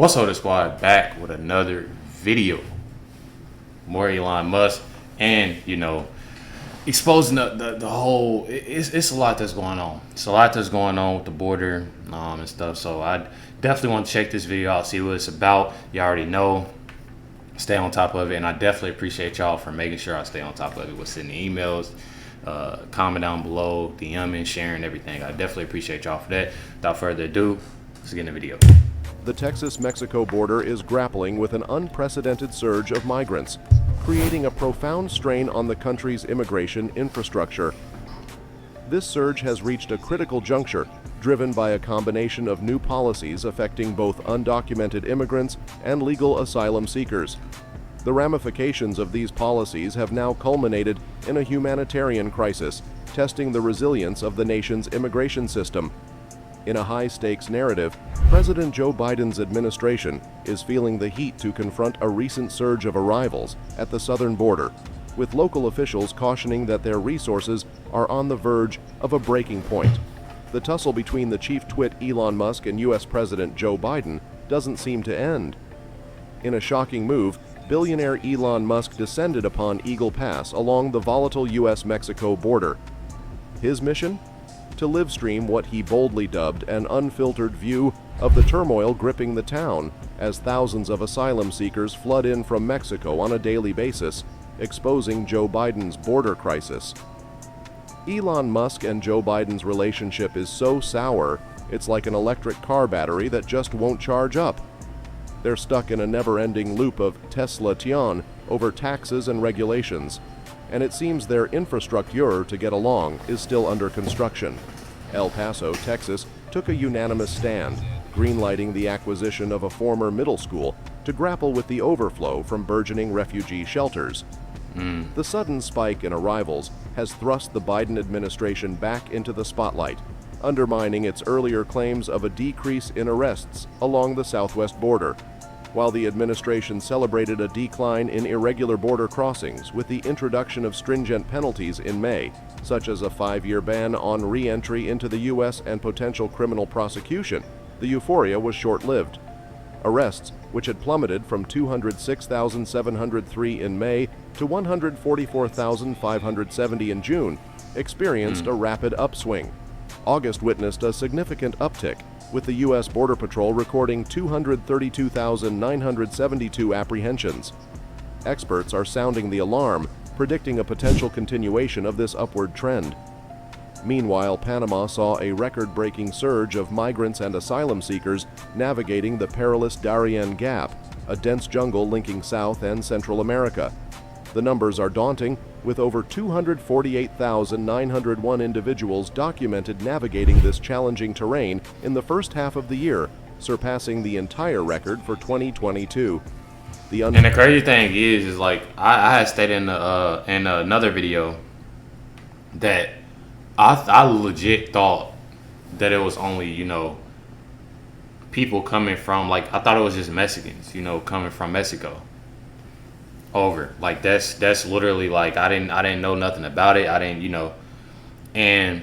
What's up, the squad? Back with another video. More Elon Musk, and exposing the whole. It's a lot that's going on. It's a lot that's going on with the border and stuff. So I definitely want to check this video out, see what it's about. You already know. Stay on top of it, and I definitely appreciate y'all for making sure I stay on top of it with sending emails, comment down below, DMing, sharing everything. I definitely appreciate y'all for that. Without further ado, let's get in the video. The Texas-Mexico border is grappling with an unprecedented surge of migrants, creating a profound strain on the country's immigration infrastructure. This surge has reached a critical juncture, driven by a combination of new policies affecting both undocumented immigrants and legal asylum seekers. The ramifications of these policies have now culminated in a humanitarian crisis, testing the resilience of the nation's immigration system. In a high-stakes narrative, President Joe Biden's administration is feeling the heat to confront a recent surge of arrivals at the southern border, with local officials cautioning that their resources are on the verge of a breaking point. The tussle between the chief twit Elon Musk and U.S. President Joe Biden doesn't seem to end. In a shocking move, billionaire Elon Musk descended upon Eagle Pass along the volatile U.S.-Mexico border. His mission? To live-stream what he boldly dubbed an unfiltered view of the turmoil gripping the town as thousands of asylum seekers flood in from Mexico on a daily basis, exposing Joe Biden's border crisis. Elon Musk and Joe Biden's relationship is so sour, it's like an electric car battery that just won't charge up. They're stuck in a never-ending loop of Tesla-tion over taxes and regulations, and it seems their infrastructure to get along is still under construction. El Paso, Texas, took a unanimous stand, greenlighting the acquisition of a former middle school to grapple with the overflow from burgeoning refugee shelters. The sudden spike in arrivals has thrust the Biden administration back into the spotlight, undermining its earlier claims of a decrease in arrests along the southwest border, while the administration celebrated a decline in irregular border crossings with the introduction of stringent penalties in May, such as a 5-year ban on re-entry into the U.S. and potential criminal prosecution. The euphoria was short-lived. Arrests, which had plummeted from 206,703 in May to 144,570 in June, experienced a rapid upswing. August witnessed a significant uptick, with the U.S. Border Patrol recording 232,972 apprehensions. Experts are sounding the alarm, predicting a potential continuation of this upward trend. Meanwhile, Panama saw a record-breaking surge of migrants and asylum seekers navigating the perilous Darien Gap, a dense jungle linking South and Central America. The numbers are daunting, with over 248,901 individuals documented navigating this challenging terrain in the first half of the year, surpassing the entire record for 2022. And the crazy thing is like I had stated in another video that I legit thought that it was only people coming from, like, I thought it was just Mexicans coming from Mexico over. Like that's literally, like, I didn't know nothing about it. I didn't and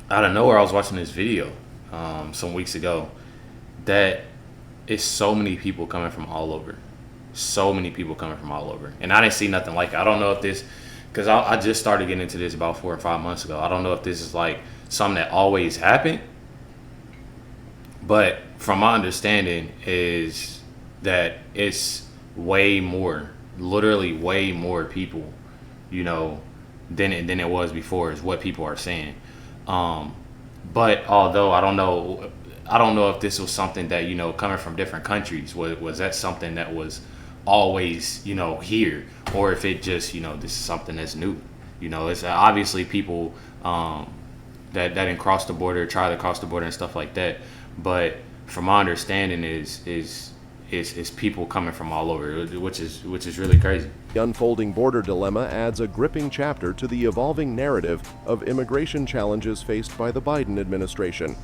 out of nowhere I was watching this video some weeks ago that it's so many people coming from all over. So many people coming from all over. And I didn't see nothing like it. I don't know if this, because I just started getting into this about 4 or 5 months ago. I don't know if this is like something that always happened, but from my understanding is that it's way more, literally way more people, than it was before, is what people are saying. But although I don't know if this was something that coming from different countries, was that something that was always here, or if it just this is something that's new. It's obviously people that didn't cross the border, try to cross the border and stuff like that, but from my understanding is people coming from all over, which is really crazy. The unfolding border dilemma adds a gripping chapter to the evolving narrative of immigration challenges faced by the Biden administration.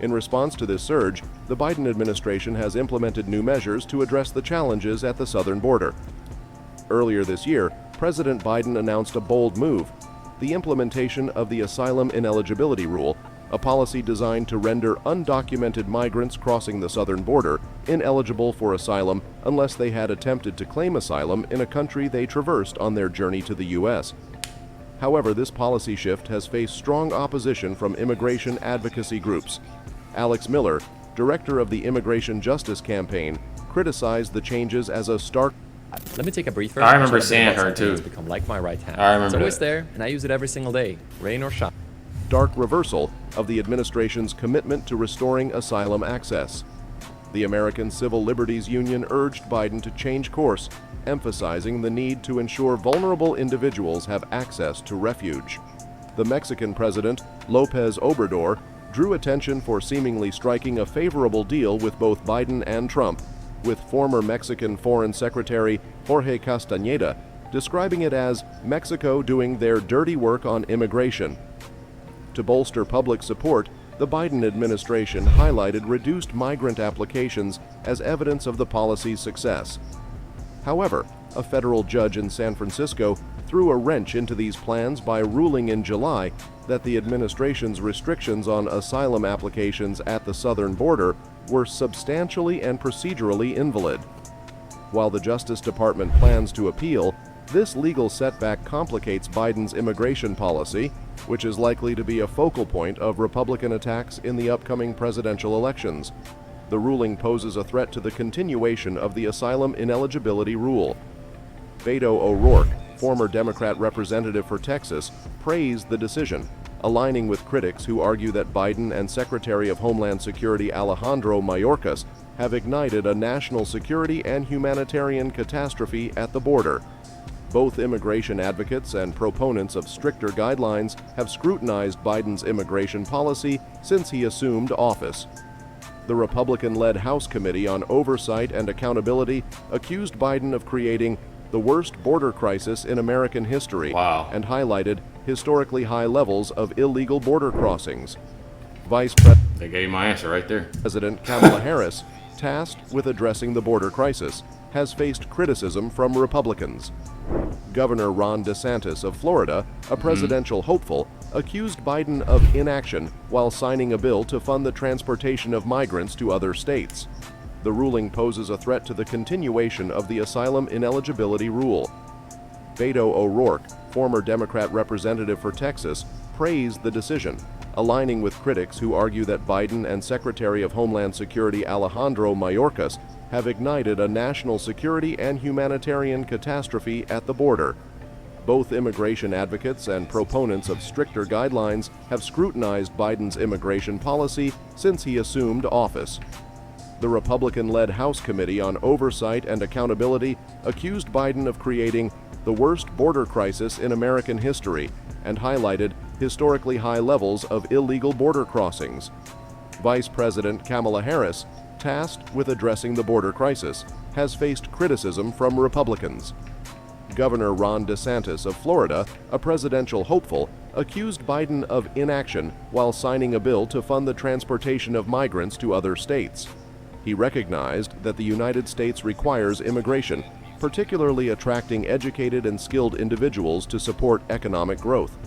In response to this surge, the Biden administration has implemented new measures to address the challenges at the southern border. Earlier this year, President Biden announced a bold move: the implementation of the asylum ineligibility rule, a policy designed to render undocumented migrants crossing the southern border ineligible for asylum unless they had attempted to claim asylum in a country they traversed on their journey to the U.S. However, this policy shift has faced strong opposition from immigration advocacy groups. Alex Miller, director of the Immigration Justice Campaign, criticized the changes as a stark... Let me take a breather. I remember seeing her too. It's become like my right hand. I remember It's always that. there, and I use it every single day, rain or shine. stark reversal of the administration's commitment to restoring asylum access. The American Civil Liberties Union urged Biden to change course, emphasizing the need to ensure vulnerable individuals have access to refuge. The Mexican president, López Obrador, drew attention for seemingly striking a favorable deal with both Biden and Trump, with former Mexican Foreign Secretary Jorge Castañeda describing it as Mexico doing their dirty work on immigration. To bolster public support, the Biden administration highlighted reduced migrant applications as evidence of the policy's success. However, a federal judge in San Francisco threw a wrench into these plans by ruling in July that the administration's restrictions on asylum applications at the southern border were substantially and procedurally invalid. While the Justice Department plans to appeal, this legal setback complicates Biden's immigration policy, which is likely to be a focal point of Republican attacks in the upcoming presidential elections. The ruling poses a threat to the continuation of the asylum ineligibility rule. Beto O'Rourke, former Democrat representative for Texas, praised the decision, aligning with critics who argue that Biden and Secretary of Homeland Security Alejandro Mayorkas have ignited a national security and humanitarian catastrophe at the border. Both immigration advocates and proponents of stricter guidelines have scrutinized Biden's immigration policy since he assumed office. The Republican-led House Committee on Oversight and Accountability accused Biden of creating the worst border crisis in American history and highlighted historically high levels of illegal border crossings. Vice They gave my answer right there. President Kamala Harris, tasked with addressing the border crisis, has faced criticism from Republicans. Governor Ron DeSantis of Florida, a presidential hopeful, accused Biden of inaction while signing a bill to fund the transportation of migrants to other states. The ruling poses a threat to the continuation of the asylum ineligibility rule. Beto O'Rourke, former Democrat representative for Texas, praised the decision, aligning with critics who argue that Biden and Secretary of Homeland Security Alejandro Mayorkas have ignited a national security and humanitarian catastrophe at the border. Both immigration advocates and proponents of stricter guidelines have scrutinized Biden's immigration policy since he assumed office. The Republican-led House Committee on Oversight and Accountability accused Biden of creating the worst border crisis in American history and highlighted historically high levels of illegal border crossings. Vice President Kamala Harris, tasked with addressing the border crisis, has faced criticism from Republicans. Governor Ron DeSantis of Florida, a presidential hopeful, accused Biden of inaction while signing a bill to fund the transportation of migrants to other states. He recognized that the United States requires immigration, particularly attracting educated and skilled individuals to support economic growth.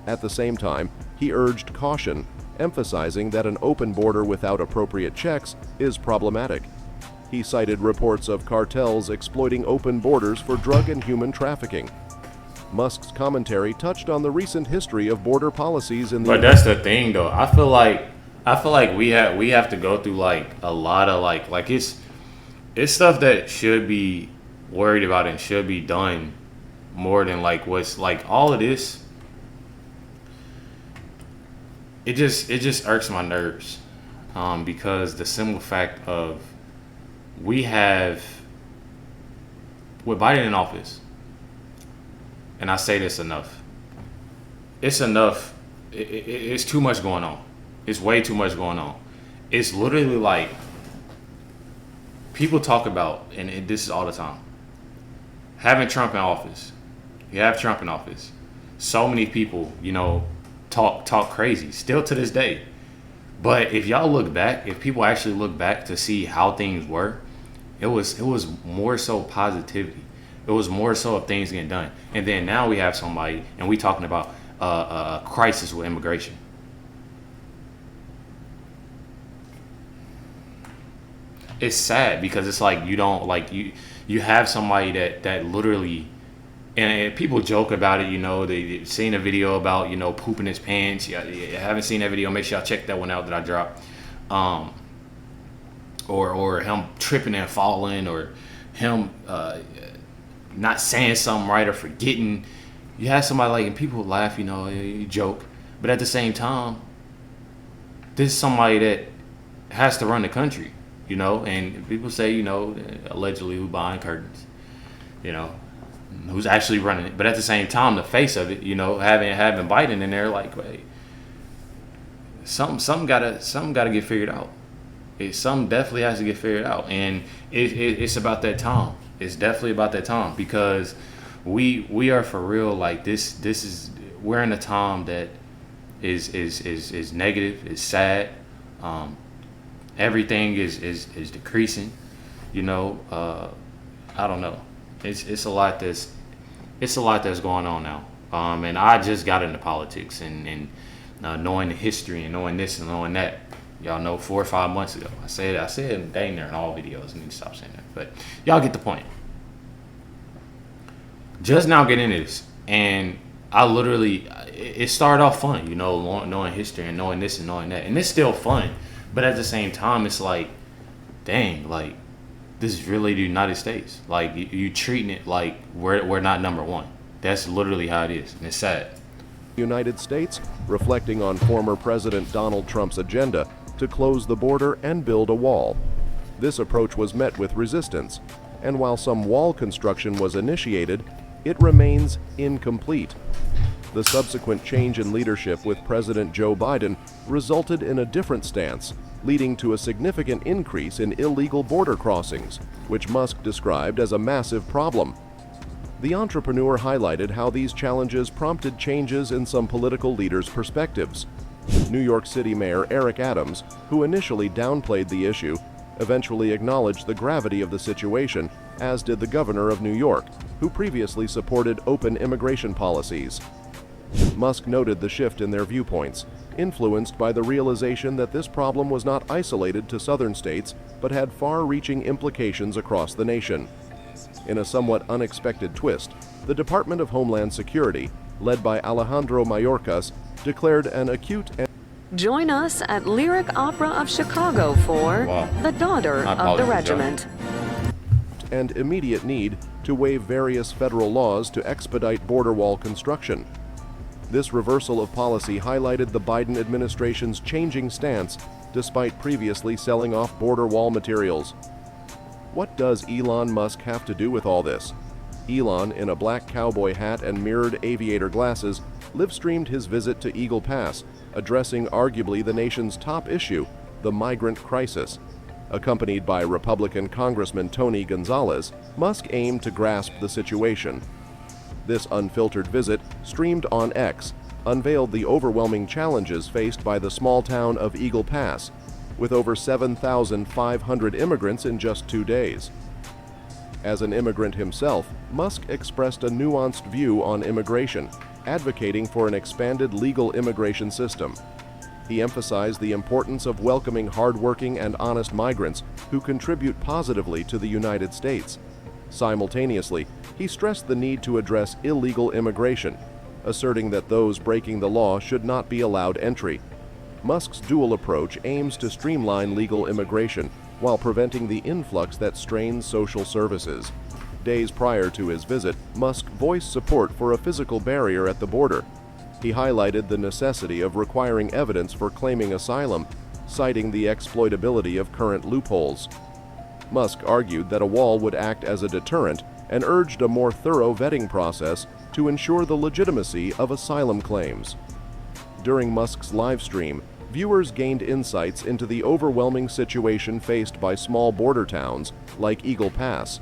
At the same time, he urged caution, emphasizing that an open border without appropriate checks is problematic. He cited reports of cartels exploiting open borders for drug and human trafficking. Musk's commentary touched on the recent history of border policies in the... But that's the thing, though. I feel like we have to go through like a lot of like it's stuff that should be worried about and should be done more than like what's like all of this. It just irks my nerves, because the simple fact of we have with Biden in office, and I say this enough. It's enough. It's too much going on. It's way too much going on. It's literally like people talk about, and this is all the time, having Trump in office. You have Trump in office. So many people, talk crazy still to this day. But if y'all look back, if people actually look back to see how things were, it was more so positivity. It was more so of things getting done. And then now we have somebody, and we talking about a crisis with immigration. it's sad because it's like you don't like you have somebody that literally, and people joke about it, you know, they've seen a video about, you know, pooping his pants. Yeah, you haven't seen that video, make sure y'all check that one out that I dropped. Or him tripping and falling, or him not saying something right or forgetting. You have somebody like, and people laugh, you know, you joke, but at the same time, this is somebody that has to run the country, you know, and people say, you know, allegedly who behind curtains, you know, who's actually running it. But at the same time, the face of it, you know, having Biden in there, like, wait, something gotta get figured out. Something definitely has to get figured out, and it's about that time. It's definitely about that time, because we are for real. Like this is, we're in a time that is negative. It's sad. Everything is decreasing. You know, I don't know. It's a lot that's going on now. And I just got into politics and knowing the history and knowing this and knowing that. Y'all know 4 or 5 months ago. I said dang there in all videos. I need to stop saying that. But y'all get the point. Just now getting into this, and I literally, it started off fun, you know, knowing history and knowing this and knowing that, and it's still fun. But at the same time, it's like, dang, like this is really the United States. Like you treating it like we're not number one. That's literally how it is, and it's sad. United States, reflecting on former President Donald Trump's agenda to close the border and build a wall. This approach was met with resistance, and while some wall construction was initiated, it remains incomplete. The subsequent change in leadership with President Joe Biden resulted in a different stance, leading to a significant increase in illegal border crossings, which Musk described as a massive problem. The entrepreneur highlighted how these challenges prompted changes in some political leaders' perspectives. New York City Mayor Eric Adams, who initially downplayed the issue, eventually acknowledged the gravity of the situation, as did the governor of New York, who previously supported open immigration policies. Musk noted the shift in their viewpoints, influenced by the realization that this problem was not isolated to southern states, but had far-reaching implications across the nation. In a somewhat unexpected twist, the Department of Homeland Security, led by Alejandro Mayorkas, declared an acute and Join us at Lyric Opera of Chicago for The Daughter of the Regiment. and immediate need to waive various federal laws to expedite border wall construction. This reversal of policy highlighted the Biden administration's changing stance despite previously selling off border wall materials. What does Elon Musk have to do with all this? Elon, in a black cowboy hat and mirrored aviator glasses, live-streamed his visit to Eagle Pass, addressing arguably the nation's top issue, the migrant crisis. Accompanied by Republican Congressman Tony Gonzalez, Musk aimed to grasp the situation. This unfiltered visit, streamed on X, unveiled the overwhelming challenges faced by the small town of Eagle Pass, with over 7,500 immigrants in just 2 days. As an immigrant himself, Musk expressed a nuanced view on immigration, advocating for an expanded legal immigration system. He emphasized the importance of welcoming hardworking and honest migrants who contribute positively to the United States. Simultaneously, he stressed the need to address illegal immigration, asserting that those breaking the law should not be allowed entry. Musk's dual approach aims to streamline legal immigration while preventing the influx that strains social services. Days prior to his visit, Musk voiced support for a physical barrier at the border. He highlighted the necessity of requiring evidence for claiming asylum, citing the exploitability of current loopholes. Musk argued that a wall would act as a deterrent and urged a more thorough vetting process to ensure the legitimacy of asylum claims. During Musk's live stream, viewers gained insights into the overwhelming situation faced by small border towns like Eagle Pass.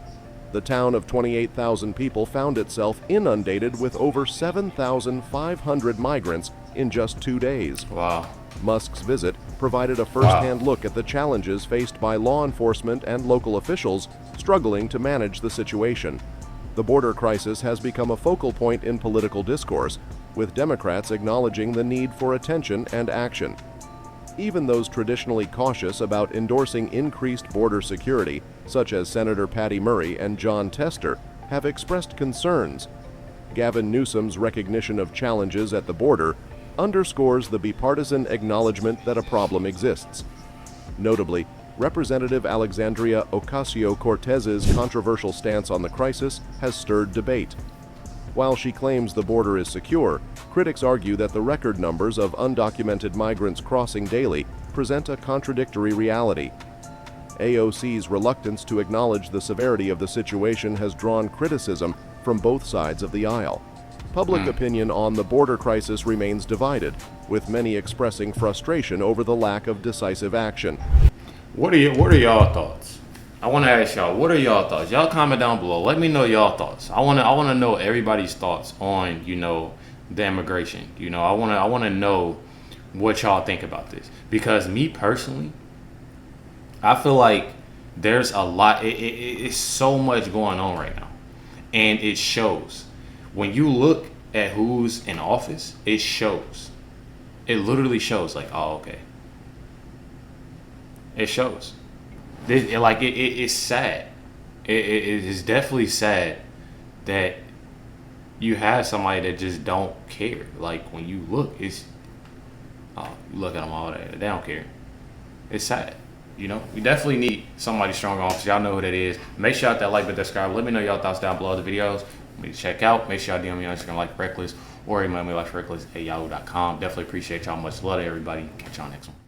The town of 28,000 people found itself inundated with over 7,500 migrants in just 2 days. Wow. Musk's visit provided a first-hand look at the challenges faced by law enforcement and local officials struggling to manage the situation. The border crisis has become a focal point in political discourse, with Democrats acknowledging the need for attention and action. Even those traditionally cautious about endorsing increased border security, such as Senator Patty Murray and John Tester, have expressed concerns. Gavin Newsom's recognition of challenges at the border underscores the bipartisan acknowledgement that a problem exists. Notably, Representative Alexandria Ocasio-Cortez's controversial stance on the crisis has stirred debate. While she claims the border is secure, critics argue that the record numbers of undocumented migrants crossing daily present a contradictory reality. AOC's reluctance to acknowledge the severity of the situation has drawn criticism from both sides of the aisle. Public opinion on the border crisis remains divided, with many expressing frustration over the lack of decisive action. What are y'all thoughts? I want to ask y'all, what are y'all thoughts? Y'all comment down below. Let me know y'all thoughts. I want to know everybody's thoughts on, the immigration. I want to know what y'all think about this. Because me personally, I feel like there's a lot. It's so much going on right now. And it shows. When you look at who's in office, it shows. It literally shows, like, oh, okay. It shows. It's sad. It is definitely sad that you have somebody that just don't care. Like, when you look, you look at them all day, they don't care. It's sad. We definitely need somebody strong in office. Y'all know who that is. Make sure y'all hit that like button, subscribe. Let me know y'all thoughts down below the videos. Please check out. Make sure y'all DM me on Instagram, LifeWithRecklezz, or email me, LifeWithRecklezz@yahoo.com. Definitely appreciate y'all. Much love to everybody. Catch y'all next one.